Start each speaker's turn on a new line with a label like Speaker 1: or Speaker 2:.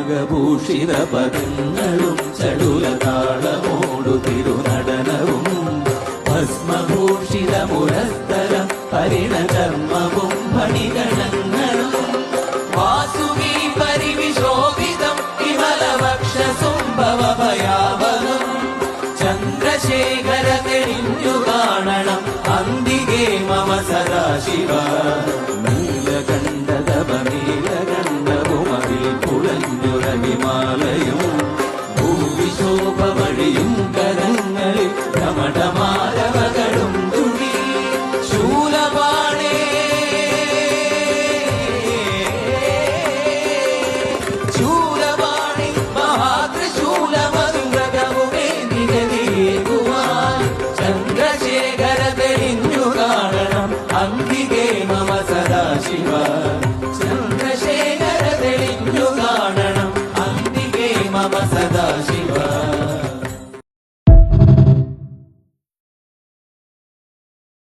Speaker 1: പങ്കഭൂഷിത പദങ്ങളും ചടുലതാളമോടു തിരുനടനവും ഭസ്മഭൂഷിത മുരസ്ഥലം പരിണകർമ്മവും ഫണിഗണങ്ങളും വാസുകി പരിവിശോഭിതം വിമലവക്ഷസുംഭവഭയാവഹം ചന്ദ്രശേഖര തെളിഞ്ഞു കാണണം അന്തികേ മമ സദാശിവ നീലകണ്ഠതപനീലകണ്ഠവുമതിൽ കുളഞ്ഞുറഹിമാലയും ഭൂവിശോഭ വഴിയും കരങ്ങളിൽ ഭ്രമടമാരവകളും തുണി ശൂലപാണേ ശൂലപാണി മഹാത്രിശൂലമധുരകവുമേ നിഗതിയേകുവാൻ ചന്ദ്രശേഖര തെളിഞ്ഞു കാണണം അന്തികേ മമ സദാശിവ ചന്ദ്രശേഖര തെളിഞ്ഞു കാണണം അന്തികേ മമ